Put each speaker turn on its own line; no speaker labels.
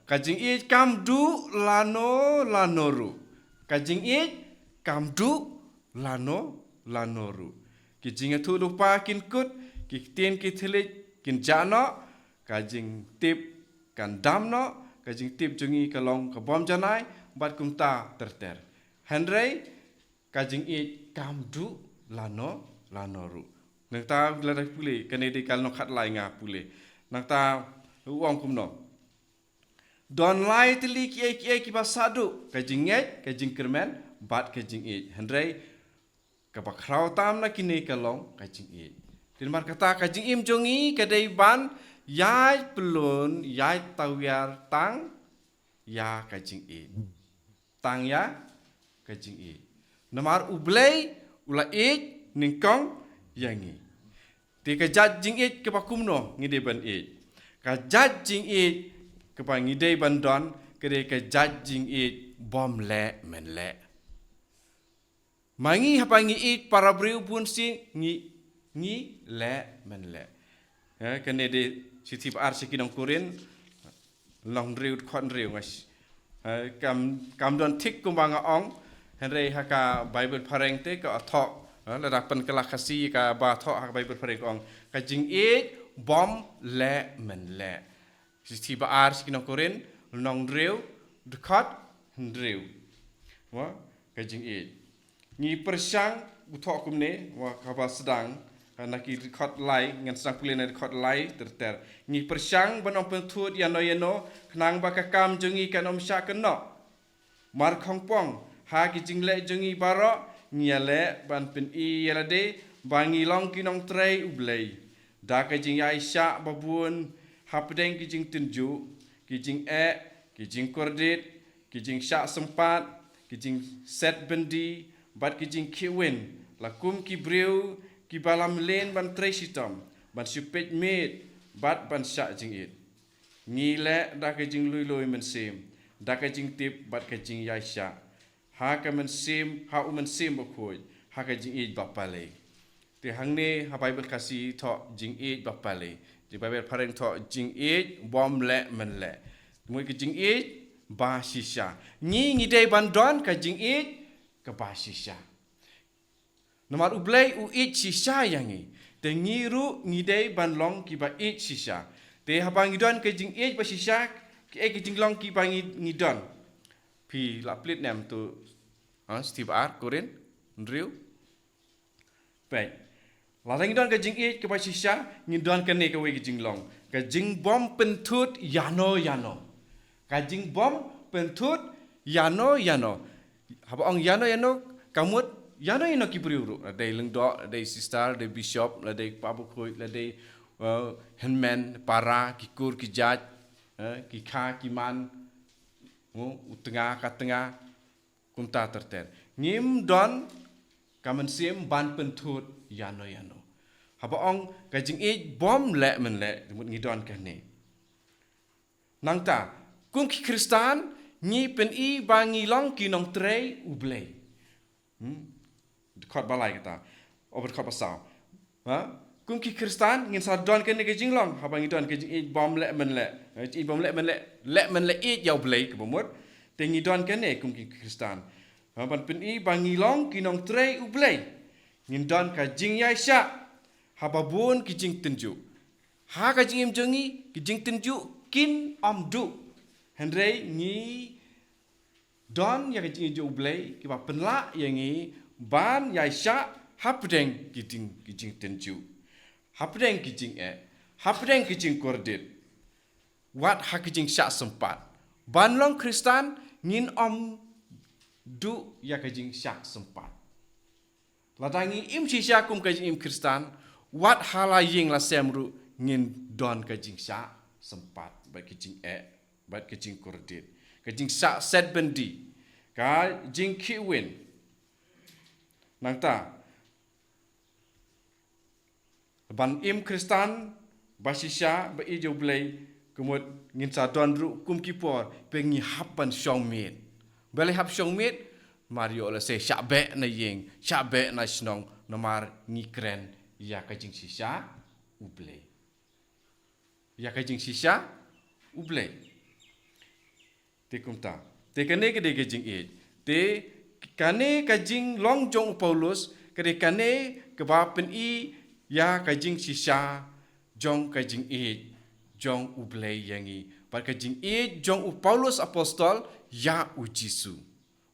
Kajing it kam du lanoru. Kajing it kam du lanoru. Kijing tu lupa kin kut, kitien kitelit kin jano, kajing tip kan damno, kajing tip jungi kalong kabom janai, bat kumta terter. Henry kajing it kam du lanoru. Nang ta ladai pule kanedi kalno khat lai nga pule. Nang ta uang kumno. Don lai teli ki pasadu kajing et kajing kermen bat kajing it. Henry kapakrau tam na kini kalong kajing it. Dilmar kata kajing im jongi kadai ban yai pelun yai tawyar tang ya kajing it. Tang ya kajing it. Namar ublay ula it ningkong yangi. Ti kajat jing it kepakumno ngide ban it. Kajat jing it kepa ngide ban don kede kajat jing it bom le men le. Mangi hapangi it para briu pun si ngi le men le. Kene de siti par sikinong kurin long riu kon riu ngas. Kam don tik kumbanga ong Henry haka Bible pareng te ka athok ladapan kelakasi ka ba thok haka Bible pareng ong kajing it bom le men le. Siti par sikinong kurin long riu dekat riu. Wa kajing it. Ni persang uthok kumne wa kaba sedang naki record lai ngan sedang pulih na record lai terter ni persang banong penthut yano knang bakakam jungi kanom sya keno mar khongpong ha ki jingle jungi baro nyale ban pen I yalade bangi long kinong trei ublei da ka jing Aisha babun hapdeng ki jing tunju ki jing ki jing kordit ki jing sya sempat ki jing set bendi bat ki jing kiwin lakum ki breu ki balam len ban tresitam ban supet met bat ban sya jing it ngile da ka jing lui men sim da ka jing tip bat ka jing Yaisha ha ka men sim ha u men sim bokoi ha ka jing it bapale te hangne ha Bible kasi tho jing it bapale di Bible pareng tho jing it bom le men le moi ki jing it ba shisha ngi ngide ban don ka jing it ke ba shisha. Nomor ublay u it shisha yangi. Te ngiru ngidei ban long ki ba it shisha. Te habang ngidon ke jing it ba shisha ke jing long ki ba ngidon. Pi la plit nem tu Steve R Korin Ndriu. Baik. La ngidon ke jing it ke ba shisha ngidon ke ne ke we ke jing long. Ke jing bom pentut yano. Ke jing bom pentut yano. Habang yano kamut yano ki priuru adai lengdo adai sister adai bishop adai pabukoi adai henman para kikur kijat ki kha ki man utengah katengah kunta terter ngim don kamen sim ban pentut yano habang kajing it bom le men le ngidon kane nangta kum ki kristan ni pen I bangi long kinong trei ublei. Dekat balai kita. Obat dekat pasal. Kum ki kristan ngin sadon kene ke jinglong habang idon ke jing bom le men le. I bom le men le it ya ublei ke bomot. Te ngidon kene kum ki kristan. Ban pen I bangi long kinong trei ublei. Ngin don ka jing Yaisha hababun ki jing tenju. Ha ka jing im jongi ki jing tenju kin amdu. Henry ngi don ya ki jing ublei ki ba penla yangi ban Yaisha hapdeng ki jing tenju. Hapdeng ki jing hapdeng ki jing kordit. Wat ha ki jing syak sempat. Ban long Kristan ngin du ya ki jing syak sempat. Ladangi im shisha kum ka jing im Kristan wat hala ying la semru ngin don ka jing syak sempat ba ki jing bat ke jing kordit ke jing sa set bendi ka jing kiwin nangta ban im kristan basisha ba ijo blai kumut ngin sa don ru kum kipor pengi hapan shongmet bele hap shongmet mario la se shabe na ying shabe na snong nomar ngikren ya ka jing shisha ublai ya ka jing shisha ublai te kumta te kane ke de gejing e te kane kajing long jong Paulus kare kane ke ba pen i ya kajing sisa jong kajing e jong ublei yangi par kajing e jong u Paulus apostol ya u Jisu